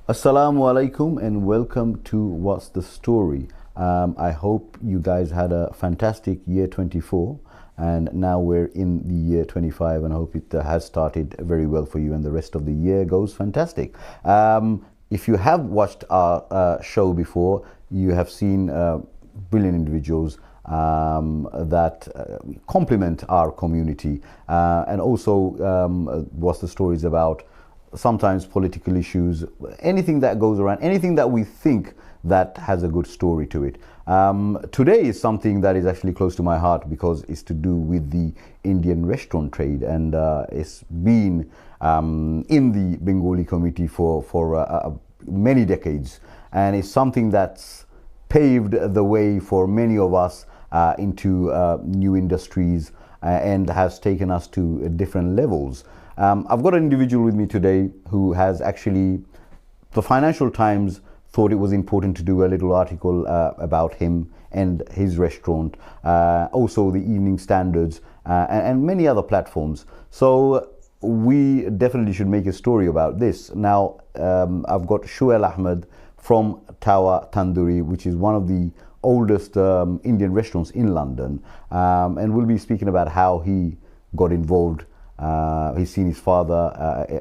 Assalamu alaikum and welcome to What's the Story. I hope you guys had a fantastic year 24 and now we're in the year 25 and I hope it has started very well for you and the rest of the year goes fantastic. If you have watched our show before, you have seen brilliant individuals that complement our community and also What's the Story is about sometimes political issues, anything that goes around, anything that we think that has a good story to it. Today is something that is actually close to my heart because it's to do with the Indian restaurant trade, and it's been in the Bengali committee for many decades, and it's something that's paved the way for many of us into new industries and has taken us to different levels. I've got an individual with me today who has actually, the Financial Times thought it was important to do a little article about him and his restaurant, also the Evening Standards and many other platforms. So we definitely should make a story about this. Now, I've got Suhel Ahmed from Tower Tandoori, which is one of the oldest Indian restaurants in London, and we'll be speaking about how he got involved. He's seen his father,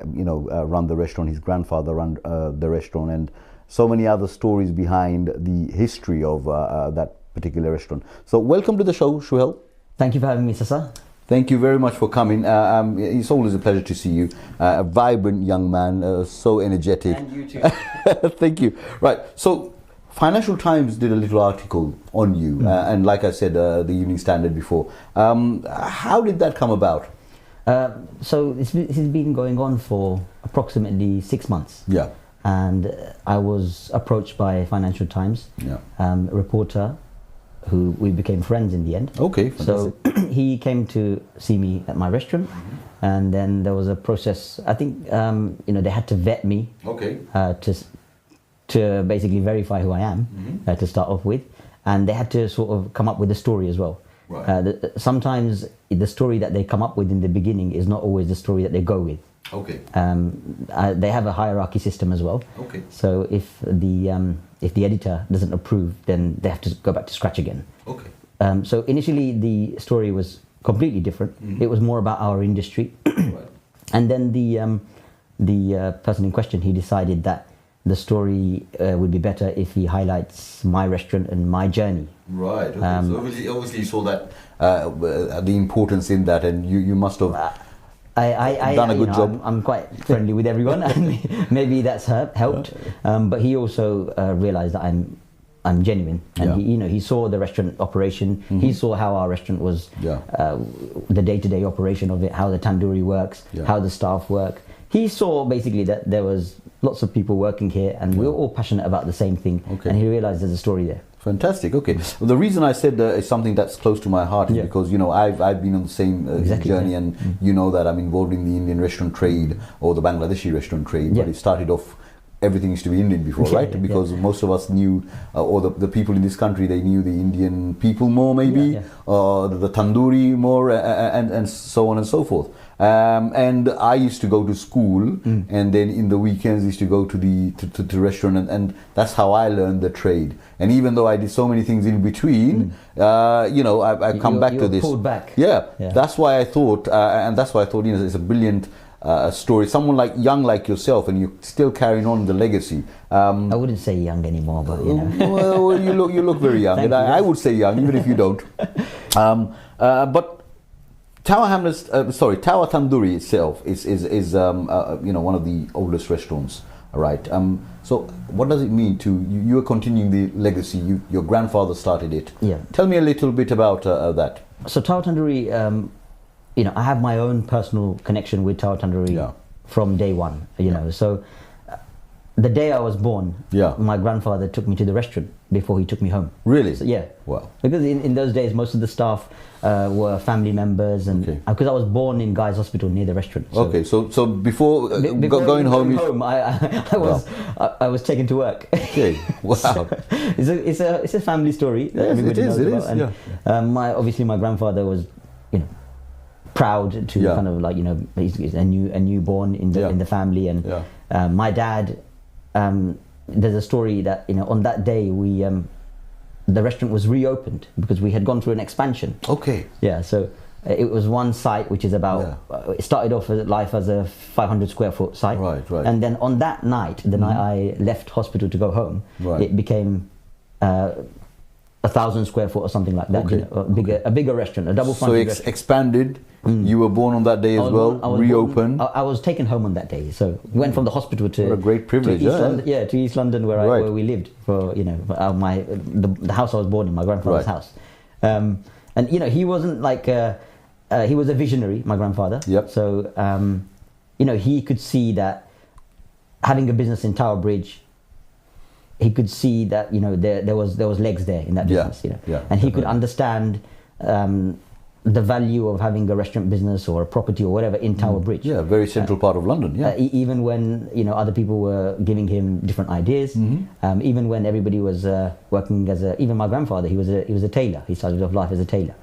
run the restaurant, his grandfather run the restaurant, and so many other stories behind the history of that particular restaurant. So welcome to the show, Suhel. Thank you for having me, Sasa. Thank you very much for coming. It's always a pleasure to see you. A vibrant young man, so energetic. And you too. Thank you. Right, so Financial Times did a little article on you, and like I said, the Evening Standard before. How did that come about? So it's been going on for approximately 6 months. Yeah. And I was approached by Financial Times, a reporter who we became friends in the end. Okay, fantastic. So he came to see me at my restaurant, and then there was a process. I think they had to vet me. Okay. To basically verify who I am, to start off with, and they had to sort of come up with a story as well. Right. Sometimes the story that they come up with in the beginning is not always the story that they go with. Okay. They have a hierarchy system as well. Okay. So if the editor doesn't approve, then they have to go back to scratch again. Okay. So initially the story was completely different. It was more about our industry, Right. and then the person in question, he decided that the story would be better if he highlights my restaurant and my journey. Right. Okay. So obviously you saw that the importance in that, and you must have done a good job. I'm quite friendly with everyone, and maybe that's helped. But he also realised that I'm genuine, and he saw the restaurant operation. He saw how our restaurant was, the day-to-day operation of it, how the tandoori works, how the staff work. He saw basically that there was lots of people working here, and we were all passionate about the same thing. Okay. And he realised there's a story there. Fantastic. Okay. Well, the reason I said it's something that's close to my heart is because I've been on the same journey, and you know that I'm involved in the Indian restaurant trade or the Bangladeshi restaurant trade. But it started off, everything used to be Indian before, right? Because most of us knew, or the people in this country, they knew the Indian people more, maybe, the tandoori more, and so on and so forth. And I used to go to school, and then in the weekends used to go to the restaurant, and that's how I learned the trade. And even though I did so many things in between, I come back to this. Pulled back. Yeah, that's why I thought, it's a brilliant story. Someone young like yourself, and you're still carrying on the legacy. I wouldn't say young anymore, but well, you look very young, and I would say young, even if you don't. But Tower Tandoori itself is one of the oldest restaurants, right? So what does it mean to you? Are continuing the legacy. Your grandfather started it. Yeah. Tell me a little bit about that. So Tower Tandoori, I have my own personal connection with Tower Tandoori from day one. So the day I was born, my grandfather took me to the restaurant before he took me home. Really? So, yeah. Wow. Because in those days, most of the staff were family members, and because I was born in Guy's Hospital near the restaurant. So so before going home, I was taken to work. Okay. Wow. So it's a family story that Yes, everybody knows it about. is. And, obviously my grandfather was, proud to kind of like, you know, he's a newborn in the family. And my dad, there's a story that, you know, on that day the restaurant was reopened because we had gone through an expansion. Okay. Yeah, so it was one site which is about, it started off life as a 500 square foot site. Right. And then on that night, the night I left hospital to go home, it became 1,000 square foot or something like that. You know, a bigger restaurant, a double fronted restaurant. Expanded. You were born on that day as well. Reopened. I was taken home on that day, so went from the hospital to what a great privilege, to East London where we lived for, you know, the house I was born in, my grandfather's house. And you know, he wasn't like he was a visionary, my grandfather. Yep. So you know, he could see that having a business in Tower Bridge, he could see that, you know, there was legs there in that business, you know, and he could understand the value of having a restaurant business or a property or whatever in Tower Bridge. Yeah, very central part of London. Yeah, even when, you know, other people were giving him different ideas, even when everybody was working as even my grandfather, he was a tailor. He started off life as a tailor.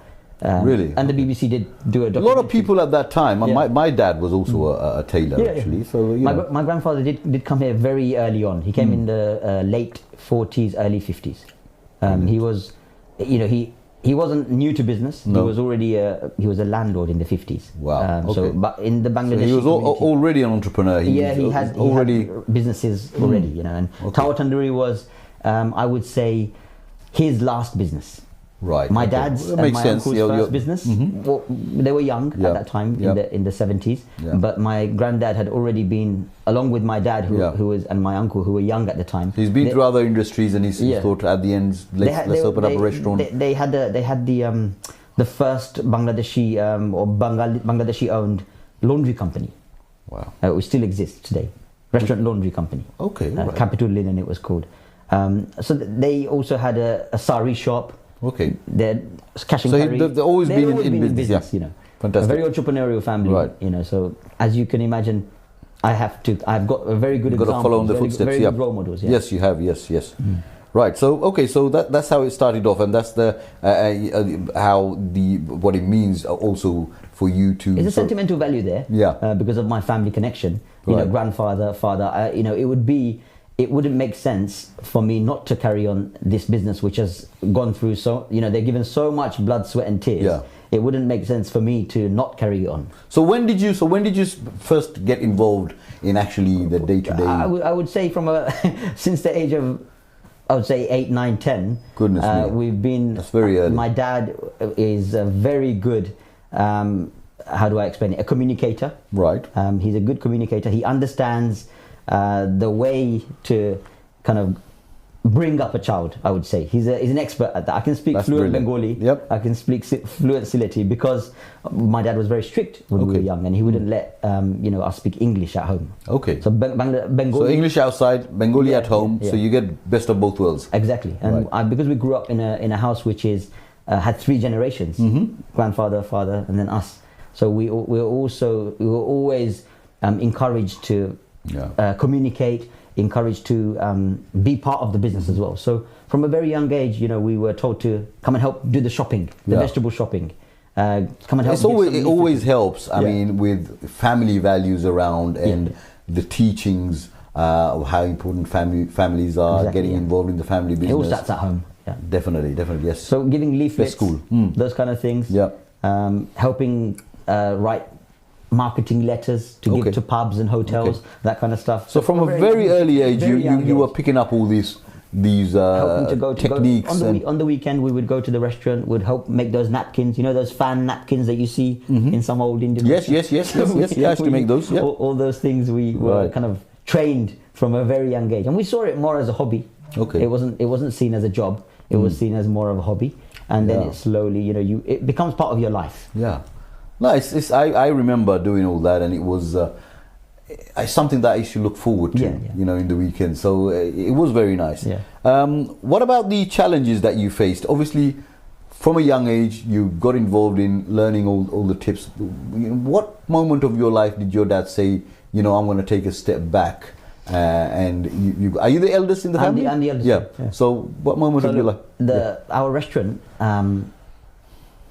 Really? And the BBC did do a documentary. A lot of people at that time. My dad was also a tailor, actually. So my grandfather did come here very early on. He came in the late 40s, early 50s. He was, you know, he wasn't new to business. No. He was already he was a landlord in the 50s. Wow. So, but in the Bangladeshi he was already an entrepreneur. He had businesses already, you know. And Tower Tandoori was, I would say, his last business. Right. My dad's and my uncle's first business. Well, they were young at that time in the 70s. Yeah. But my granddad had already been, along with my dad, who was, and my uncle, who were young at the time. He's been through other industries, and he's thought at the end, let's open up a restaurant. They had the first Bangladeshi or Bangladeshi owned laundry company. Wow. Which still exists today. Restaurant laundry company. Okay. Right. Capital Linen, it was called. So they also had a sari shop. Okay. They're cash and carry. They've always been in business, you know. Fantastic. A very entrepreneurial family, you know. So as you can imagine, I've got a very good example. You've got to follow in the footsteps. Very good role models. Yeah. Yes, you have. Yes. Right. So so that's how it started off, and that's the what it means also for you to. There's a sentimental value there. Yeah. Because of my family connection. You know, grandfather, father. You know, it wouldn't make sense for me not to carry on this business, which has gone through they're given so much blood, sweat and tears. Yeah. It wouldn't make sense for me to not carry on. So when did you first get involved in actually the day-to-day? I would say since the age of, I would say 8, 9, 10. Goodness me. We've been. That's very early. My dad is a very good, how do I explain it? A communicator. Right. He's a good communicator. He understands the way to kind of bring up a child, I would say. He's an expert at that. I can speak fluent Bengali. Yep. I can speak fluent Sylheti because my dad was very strict when we were young, and he wouldn't let us speak English at home. Okay. So Bengali. So English outside, Bengali at home. Yeah. So you get best of both worlds. Exactly. And because we grew up in a house which had 3 generations, grandfather, father, and then us. So we were always encouraged to communicate, encouraged to be part of the business as well. So from a very young age, we were told to come and help do the shopping, the vegetable shopping. Come and help. It always helps. I mean, with family values around and the teachings of how important families are, getting involved in the family business. It all starts at home. Yeah. Definitely, yes. So giving leaflets, those kind of things. Yeah. Helping write marketing letters to give to pubs and hotels, that kind of stuff. So from a very early age, you were picking up all these techniques. On the weekend, we would go to the restaurant, would help make those napkins, those fan napkins that you see in some old Indian restaurants. Yes. You actually make those. Yeah. All those things we were kind of trained from a very young age, and we saw it more as a hobby. Okay. It wasn't seen as a job. It was seen as more of a hobby, and then it slowly, it becomes part of your life. Yeah. No, I remember doing all that, and it was something that I used to look forward to, in the weekend. So it was very nice. Yeah. What about the challenges that you faced? Obviously, from a young age, you got involved in learning all the tips. What moment of your life did your dad say, I'm going to take a step back? And you are you the eldest in the family? I'm the eldest. Yeah. So what moment of your life? Our restaurant.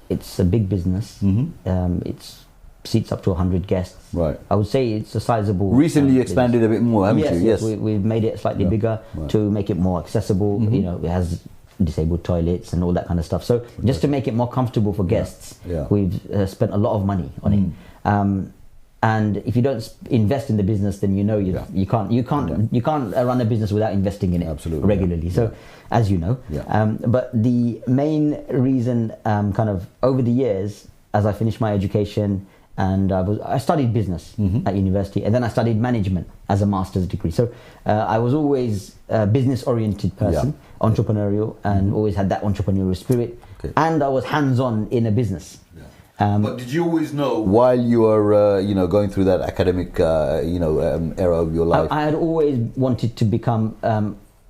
It's a big business. It's seats up to 100 guests. Right. I would say it's a sizable. Recently expanded a bit more, haven't you? Yes. We've made it slightly bigger to make it more accessible. You know, it has disabled toilets and all that kind of stuff. So just to make it more comfortable for guests, we've spent a lot of money on it. And if you don't invest in the business, then you know you can't run a business without investing in it regularly. So, as you know, but the main reason, kind of over the years, as I finished my education, and I studied business at university, and then I studied management as a master's degree. So I was always a business-oriented person, entrepreneurial, and always had that entrepreneurial spirit. And I was hands-on in a business. But did you always know while you were, going through that academic, era of your life? I had always wanted to become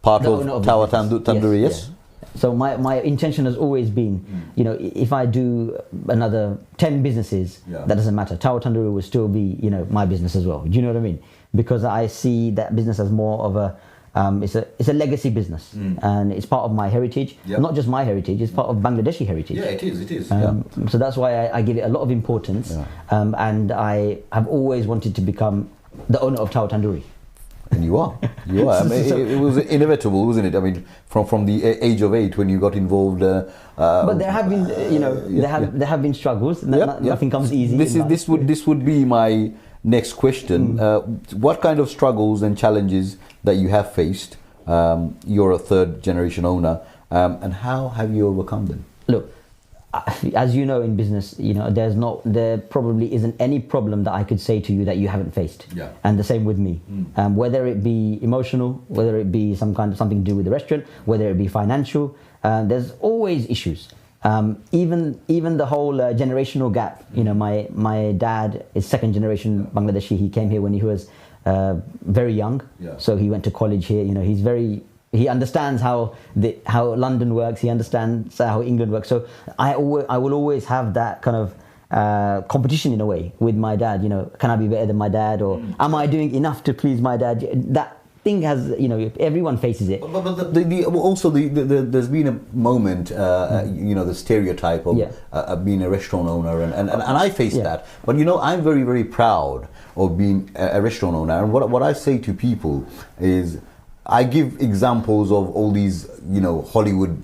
part of Tower Tandoori, yes? So my intention has always been, if I do another 10 businesses, that doesn't matter. Tower Tandoori will still be, my business as well. Do you know what I mean? Because I see that business as more of a, it's a legacy business, and it's part of my heritage. Not just my heritage; it's part of Bangladeshi heritage. Yeah, it is. It is. So that's why I give it a lot of importance, and I have always wanted to become the owner of Tower Tandoori. And you are. I mean, it was inevitable, wasn't it? I mean, from the age of 8 when you got involved. But there have been, there have been struggles. Nothing comes easy. This would be my next question. What kind of struggles and challenges that you have faced? You're a third generation owner, and how have you overcome them? Look, as you know, in business, there probably isn't any problem that I could say to you that you haven't faced. And the same with me. Whether it be emotional, whether it be something to do with the restaurant, whether it be financial, there's always issues. Even the whole generational gap. My dad is second generation Bangladeshi. He came here when he was very young, so he went to college here. He understands how London works. He understands how England works. So I will always have that kind of competition in a way with my dad. Can I be better than my dad, or am I doing enough to please my dad? That thing has, everyone faces it. But there's been a moment, the stereotype of being a restaurant owner, and I faced that. But I'm very, very proud of being a restaurant owner. And what I say to people is, I give examples of all these, Hollywood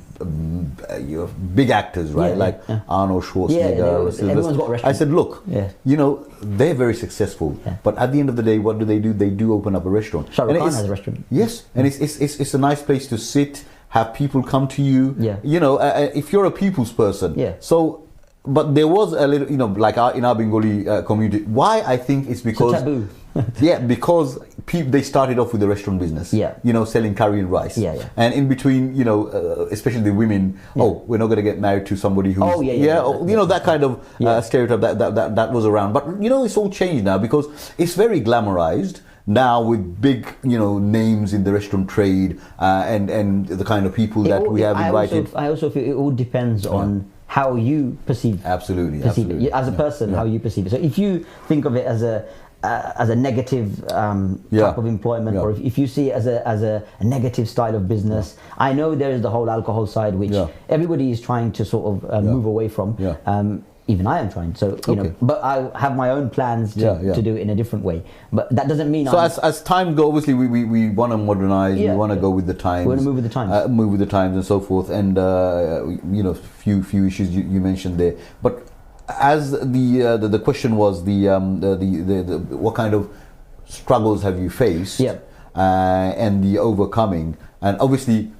big actors, right? Arnold Schwarzenegger. Everyone's got restaurants. I said, look, they're very successful, but at the end of the day, what do? They do open up a restaurant. Sharif Islam has a restaurant. Yes, and it's a nice place to sit, have people come to you. If you're a people's person. So. But there was a little, in our Bengali community. Why? I think it's because... It's a taboo. Because they started off with the restaurant business. Selling curry and rice. And in between, especially the women, we're not going to get married to somebody who's... that kind of stereotype that was around. But, it's all changed now because it's very glamorized now with big, names in the restaurant trade and the kind of people that we have invited. I also feel it all depends on how you perceive it. Absolutely. As a person, how you perceive it. So if you think of it as a negative type of employment, or if you see it as a negative style of business, I know there is the whole alcohol side, which everybody is trying to sort of move away from. Even I am trying. So but I have my own plans to do it in a different way. But that doesn't mean. So as time goes, obviously we want to modernize. We want to go with the times. We want to move with the times. Move with the times and so forth. And few issues you mentioned there. But as the question was the what kind of struggles have you faced? And the overcoming, and obviously.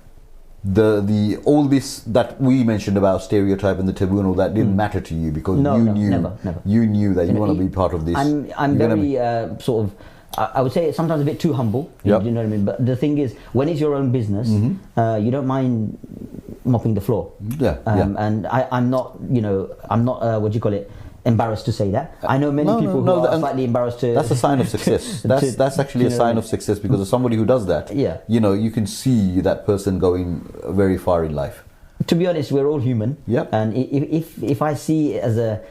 The all this that we mentioned about stereotype and the taboo and all that didn't matter to you because never. You knew that you want to be part of this. I'm very sort of, I would say sometimes a bit too humble. You know what I mean? But the thing is, when it's your own business, you don't mind mopping the floor. And I'm not, what do you call it? Embarrassed to say that. I know many people who are slightly embarrassed to... That's a sign of success. That's actually a sign of success because of somebody who does that. You can see that person going very far in life. To be honest, we're all human. And if I see it as a...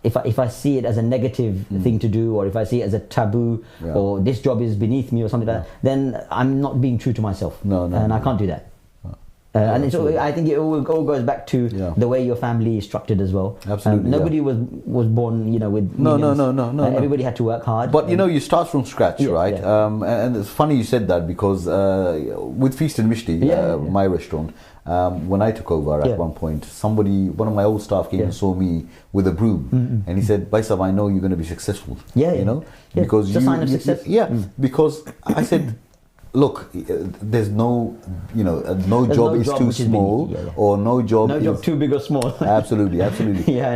if I see it as a negative thing to do, or if I see it as a taboo, or this job is beneath me or something like that, then I'm not being true to myself. And I can't do that. And it's all, I think it all goes back to the way your family is structured as well. Absolutely. Nobody was born, with millions. No. Everybody had to work hard. But you start from scratch, right? And it's funny you said that, because with Feast and Mishti, my restaurant, when I took over at one point, one of my old staff came and saw me with a broom, and he said, "Baisab, I know you're going to be successful." Because it's a sign of success. Because I said, look, there's no job is too small, or no job too big or small. Absolutely.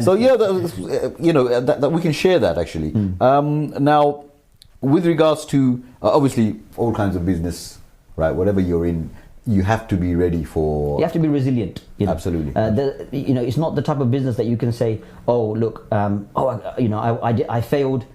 So that we can share that actually. Now, with regards to obviously all kinds of business, right? Whatever you're in, you have to be ready for. You have to be resilient. Absolutely. It's not the type of business that you can say, "Oh, look, I failed.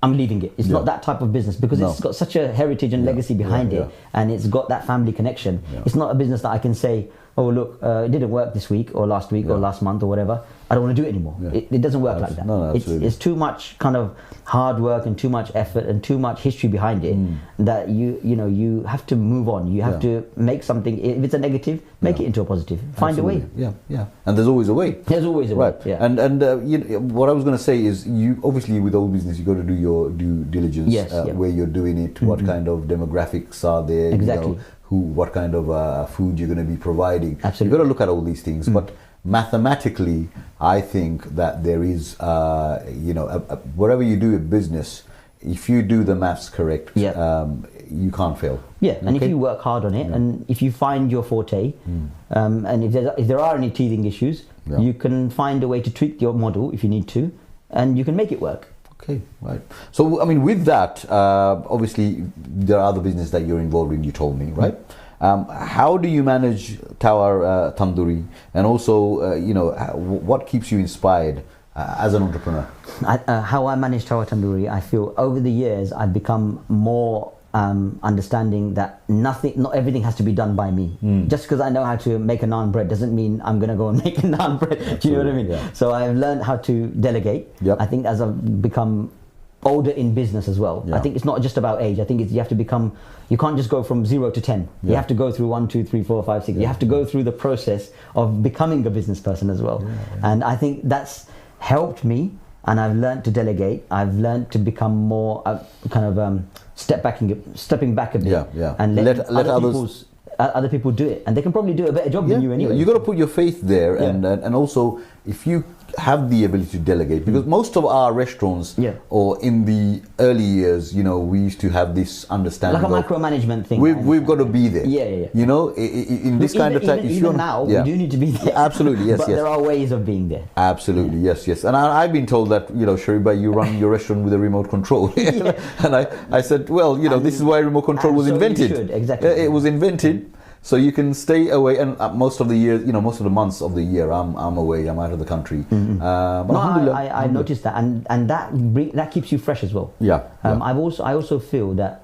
I'm leaving it." It's not that type of business, because it's got such a heritage and legacy behind it, and it's got that family connection. It's not a business that I can say, "Oh, look, it didn't work this week or last week or last month or whatever. I don't want to do it anymore." It doesn't work like that. No, it's too much kind of hard work and too much effort and too much history behind it that you have to move on. You have to make something. If it's a negative, make it into a positive. Find a way. Yeah. And there's always a way. There's always a way. Right. Yeah. And what I was going to say is, you obviously, with all business, you got to do your due diligence. Where you're doing it, what kind of demographics are there. Exactly. What kind of food you're going to be providing. Absolutely. You've got to look at all these things. But mathematically, I think that there is, whatever you do in business, if you do the maths correct, you can't fail. And if you work hard on it, and if you find your forte, and if there are any teething issues, you can find a way to tweak your model if you need to, and you can make it work. Okay, right. So, I mean, with that, obviously, there are other business that you're involved in, you told me, right? How do you manage Tower Tandoori, and also, what keeps you inspired as an entrepreneur? How I manage Tower Tandoori, I feel over the years I've become more understanding that not everything has to be done by me. Just because I know how to make a naan bread doesn't mean I'm going to go and make a naan bread. Do you know what I mean? So I've learned how to delegate. I think as I've become older in business as well, I think it's not just about age. I think you have to become, you can't just go from 0 to 10. You have to go through 1, 2, 3, 4, 5, 6. You have to go through the process of becoming a business person as well. And I think that's helped me, and I've learned to delegate. I've learned to become more stepping back a bit, and let other people do it, and they can probably do a better job than you anyway. You got to put your faith there, and also if you have the ability to delegate, because most of our restaurants, or in the early years, we used to have this understanding, like a micromanagement thing. We've got to be there. In this kind of time, even now, we do need to be there. Absolutely, yes, but there are ways of being there. Absolutely, yes. And I've been told that, Sharif, you run your restaurant with a remote control. And I said, well, this is why remote control was invented. You should, exactly. It was invented so you can stay away, and most of the year, most of the months of the year, I'm away, I'm out of the country. But I noticed that, and that keeps you fresh as well. I also feel that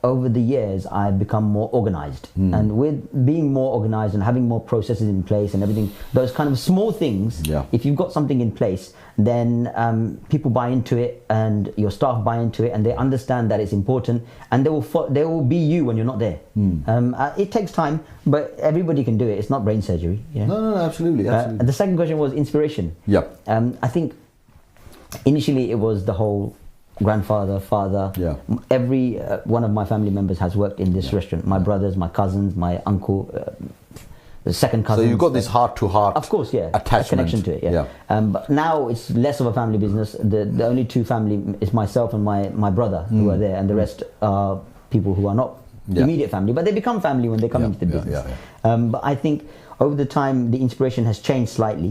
over the years I've become more organized, and with being more organized and having more processes in place and everything, those kind of small things, if you've got something in place, then people buy into it, and your staff buy into it, and they understand that it's important, and they will be you when you're not there. It takes time, but everybody can do it. It's not brain surgery. No, absolutely. The second question was inspiration. I think initially it was the whole grandfather, father. Every one of my family members has worked in this restaurant. My brothers, my cousins, my uncle, the second cousin. So you've got this heart-to-heart, of course, attachment, connection to it. But now it's less of a family business. The only two family is myself and my brother who are there, and the rest are people who are not immediate family, but they become family when they come into the business. But I think over the time the inspiration has changed slightly,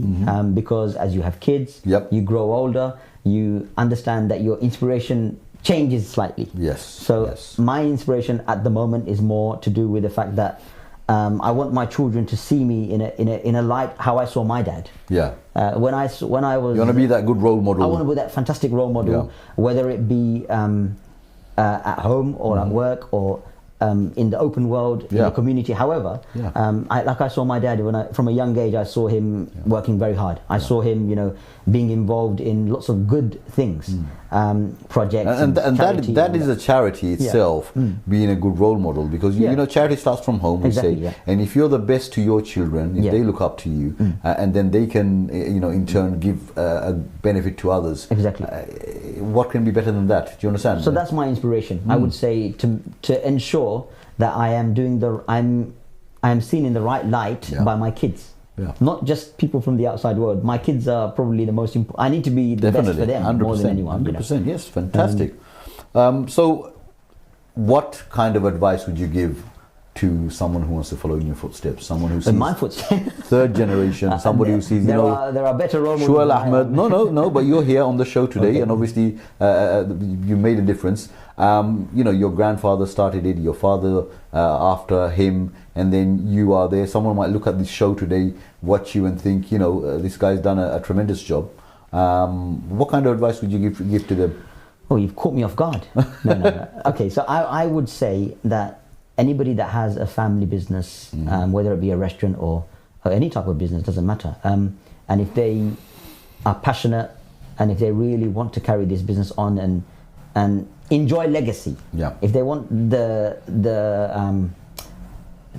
because as you have kids, you grow older, you understand that your inspiration changes slightly. So my inspiration at the moment is more to do with the fact that I want my children to see me in a light how I saw my dad. When I was, you want to be that good role model. I want to be that fantastic role model, whether it be at home or at work or in the open world, in the community. However, I saw my dad from a young age. I saw him working very hard. I saw him, being involved in lots of good things, projects, and that is a charity itself, being a good role model, because charity starts from home. We say, and if you're the best to your children, if they look up to you, and then they can, in turn give a benefit to others. Exactly. What can be better than that? Do you understand? So that's my inspiration. I would say to ensure that I am seen in the right light by my kids, not just people from the outside world. My kids are probably the most important. I need to be the best for them, 100%, more than anyone. 100%, yes, fantastic. So, what kind of advice would you give to someone who wants to follow in your footsteps? Someone who sees in my footsteps, third generation, somebody who sees, there are better role models. Suhel Ahmed. No, but you're here on the show today, and obviously you made a difference. Your grandfather started it, your father after him, and then you are there. Someone might look at this show today, watch you, and think, this guy's done a tremendous job. What kind of advice would you give to them? Oh, you've caught me off guard. No. Okay, so I would say that anybody that has a family business, whether it be a restaurant or any type of business, doesn't matter. And if they are passionate, and if they really want to carry this business on and enjoy legacy, if they want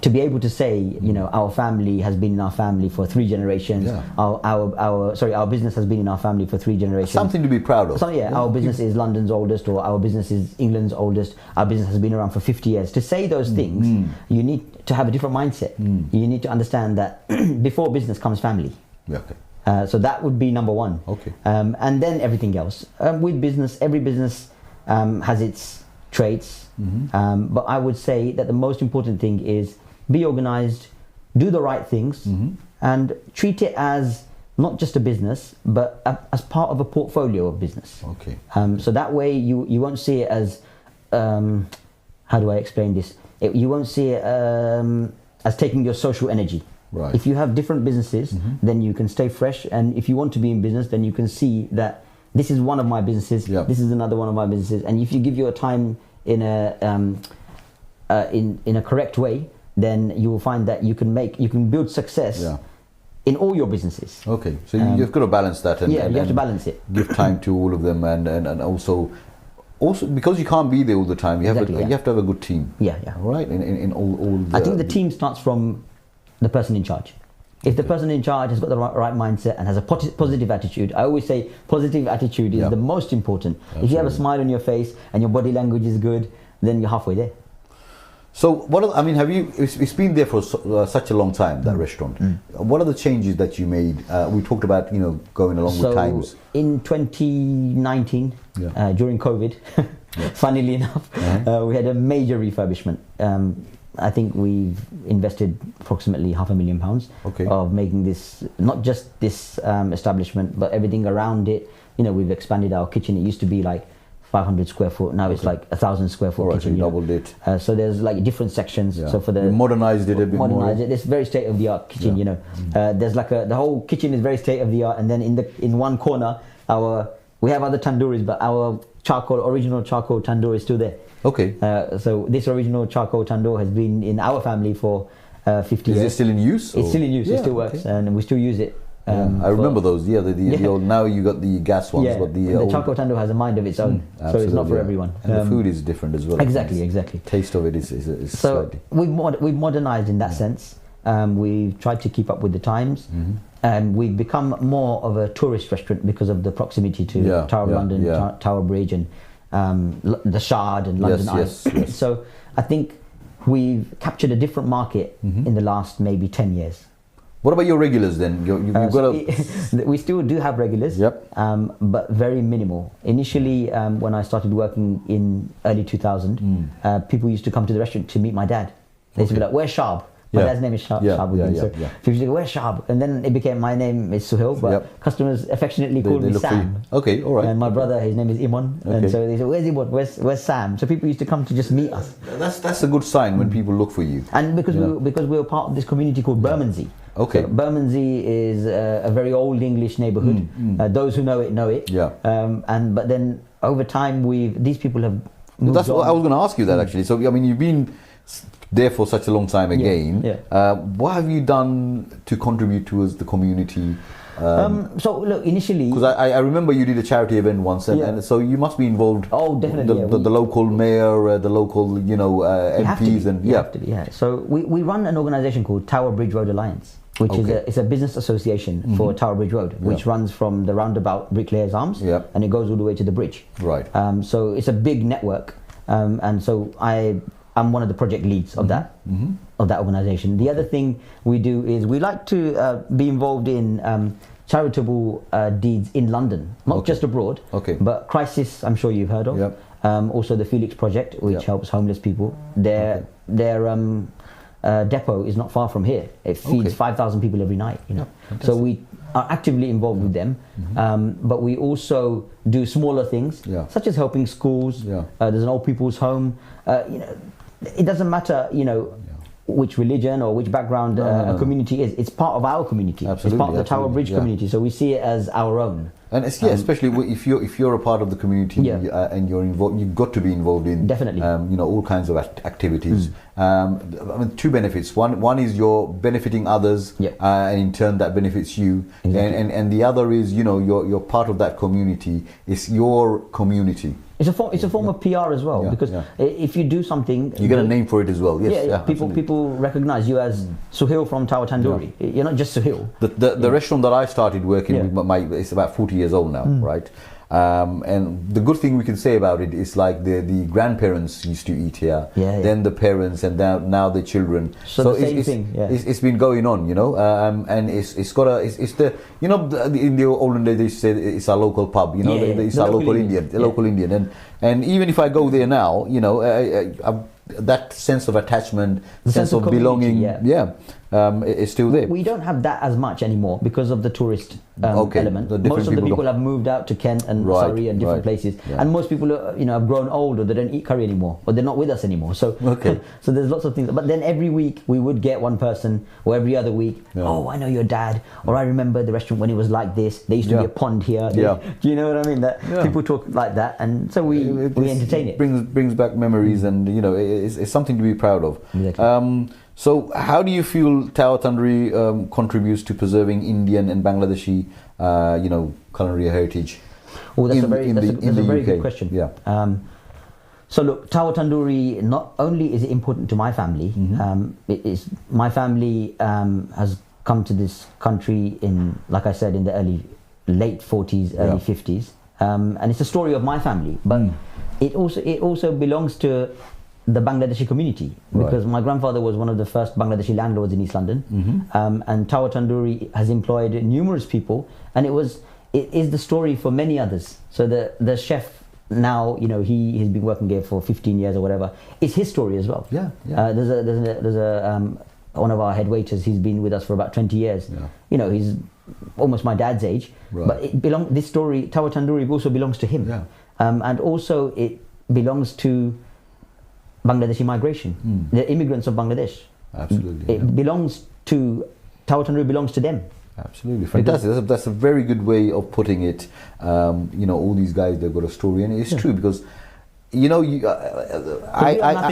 to be able to say, our family has been in our family for 3 generations. Our business has been in our family for 3 generations. Something to be proud of. So our business is London's oldest, or our business is England's oldest. Our business has been around for 50 years. To say those things, you need to have a different mindset. You need to understand that before business comes family. So that would be number one. And then everything else. With business, every business has its traits. But I would say that the most important thing is be organized, do the right things, and treat it as not just a business, but as part of a portfolio of business. So that way you won't see it as, how do I explain this? You won't see it as taking your social energy. If you have different businesses, then you can stay fresh, and if you want to be in business, then you can see that this is one of my businesses, this is another one of my businesses, and if you give your time in a correct way, then you will find that you can build success in all your businesses. So you've got to balance that, and you have to balance it. Give time to all of them, and also because you can't be there all the time, you have to have a good team. Right. In all I think the team starts from the person in charge. If the person in charge has got the right mindset and has a positive attitude, I always say positive attitude is the most important. If you have a smile on your face and your body language is good, then you're halfway there. So have you, it's been there for such a long time, that restaurant. What are the changes that you made? We talked about, going along with times. In 2019, during COVID, funnily enough, we had a major refurbishment. I think we've invested approximately £500,000 of making this, not just this establishment, but everything around it. We've expanded our kitchen. It used to be like 500 square foot. Now it's like 1,000 square foot kitchen. So you doubled it. So there's like different sections. So for the you modernized it a bit more. It's very state of the art kitchen. There's like the whole kitchen is very state of the art, and then in one corner we have other tandooris, but our original charcoal tandoor is still there. So this original charcoal tandoor has been in our family for 50 years. Is it still in use? It's still in use. It still works, and we still use it. I remember those. The old, now you got the gas ones, but the charcoal tandoor has a mind of its own, so it's not for everyone. And the food is different as well. Exactly. Taste of it is so slightly. we've modernized in that sense. We've tried to keep up with the times, and we've become more of a tourist restaurant because of the proximity to Tower London, Tower Bridge, and the Shard and London Eye. Yes. So I think we've captured a different market in the last maybe 10 years. What about your regulars then? You've got we still do have regulars, but very minimal. Initially, when I started working in early 2000, people used to come to the restaurant to meet my dad. They used to be like, "Where's Shab?" My dad's name is Shab. People used to go, "Where's Shab?" And then it became, my name is Suhel, but customers affectionately called me Sam. All right. And my brother, his name is Imon, and so they said, "Where's Imon? Where's Sam?" So people used to come to just meet us. That's a good sign when people look for you. And because we were part of this community called Bermondsey. So Bermondsey is a very old English neighbourhood. Those who know it know it. But then over time, these people have moved on. I was going to ask you that actually. So you've been there for such a long time again. Yeah. What have you done to contribute towards the community? So look, initially, because I remember you did a charity event once, and so you must be involved. Oh, definitely. The local mayor, the local MPs, and So we run an organisation called Tower Bridge Road Alliance, which is a business association for Tower Bridge Road, which runs from the roundabout Bricklayers Arms, and it goes all the way to the bridge. Right. So it's a big network, and so I'm one of the project leads of that organisation. The other thing we do is we like to be involved in charitable deeds in London, not just abroad, but Crisis, I'm sure you've heard of. Yep. Also the Felix Project, which helps homeless people. Their depot is not far from here. It feeds 5,000 people every night. So we are actively involved with them, but we also do smaller things, such as helping schools. There's an old people's home. It doesn't matter, which religion or which background a community is. It's part of our community. It's part of the Tower Bridge community. So we see it as our own. And it's, especially if you're a part of the community and you're involved, you've got to be involved in all kinds of activities. I mean, two benefits. One is you're benefiting others, and in turn that benefits you. Exactly. And the other is you're part of that community. It's your community. It's a form of PR as well, because if you do something, you get a name for it as well. Yes, people recognize you as Suhel from Tower Tandoori. You're not just Suhel. The restaurant that I started working with, it's about 40 years old now, right? And the good thing we can say about it is like the grandparents used to eat here, then the parents, and now the children. So the same thing. It's been going on, and it's got in the olden days they said it's our local pub, it's our local Indian, and even if I go there now, that sense of attachment, sense of belonging, it's still there. We don't have that as much anymore because of the tourist element. Most of the people have moved out to Kent and Surrey and different places, and most people have grown old, or they don't eat curry anymore, or they're not with us anymore. So so there's lots of things. But then every week we would get one person, or every other week, oh, I know your dad, or I remember the restaurant when it was like this. There used to be a pond here. Do you know what I mean? That people talk like that, and so we entertain it. Brings back memories, and it's something to be proud of. Exactly. So how do you feel Tower Tandoori contributes to preserving Indian and Bangladeshi, culinary heritage? Well, that's a very good question. So look, Tower Tandoori, not only is it important to my family, my family has come to this country in, like I said, in the late 40s, early 50s, and it's a story of my family, but it also belongs to the Bangladeshi community, because my grandfather was one of the first Bangladeshi landlords in East London, and Tower Tandoori has employed numerous people, and it is the story for many others. So the chef now, he has been working here for 15 years or whatever. It's his story as well. There's a one of our head waiters. He's been with us for about 20 years. He's almost my dad's age, but this story, Tower Tandoori, also belongs to him, and also it belongs to Bangladeshi migration, the immigrants of Bangladesh. Absolutely. It belongs to, Tower Tandoori belongs to them. Absolutely, fantastic. That's a very good way of putting it. All these guys, they've got a story, and it's true, because nothing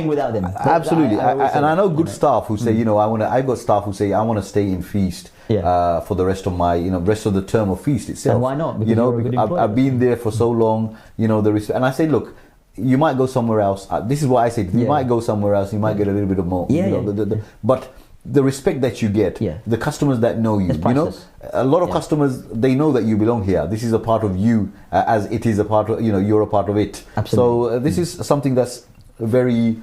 without them. Absolutely, I know good staff who say, I've got staff who say, I want to stay in Feast for the rest of my, rest of the term of Feast itself. And why not? Because I've been there for so long. And I say, look, you might go somewhere else. This is what I say. You might go somewhere else. You might get a little bit of more. But the respect that you get, the customers that know you, a lot of customers, they know that you belong here. This is a part of you, as it is a part of, you're a part of it. Absolutely. So this is something that's very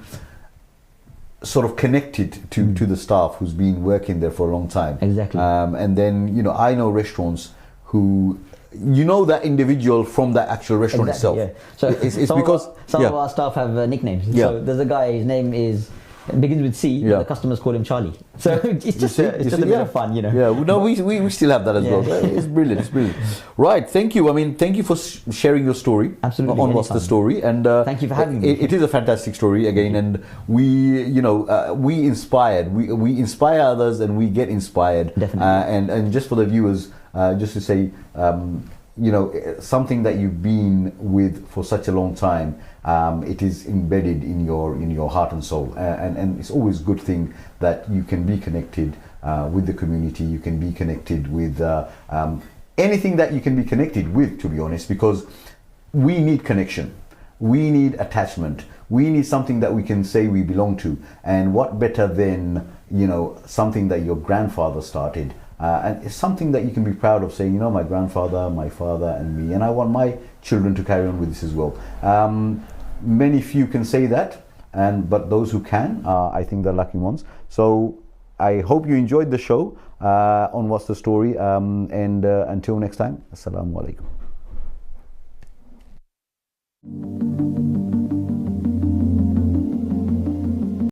sort of connected to the staff who's been working there for a long time. Exactly. And then, I know restaurants who, that individual from that actual restaurant itself. So it's because some of our staff have nicknames. So there's a guy, his name begins with C, but the customers call him Charlie. So it's just a bit of fun, Yeah, no, we still have that as well. It's brilliant. Right, thank you. I mean, thank you for sharing your story. Absolutely. On What's the Story, and thank you for having me. It is a fantastic story again, and we inspire others, and we get inspired. Definitely. And just for the viewers, just to say, you know, something that you've been with for such a long time. It is embedded in your heart and soul, and it's always a good thing that you can be connected with the community. You can be connected with anything that you can be connected with, to be honest, because we need connection, we need attachment, we need something that we can say we belong to. And what better than, you know, something that your grandfather started, and it's something that you can be proud of, saying, you know, my grandfather, my father and me, and I want my children to carry on with this as well. Many few can say that, but those who can, I think they're lucky ones. So I hope you enjoyed the show on What's the Story, and until next time, Assalamu alaikum.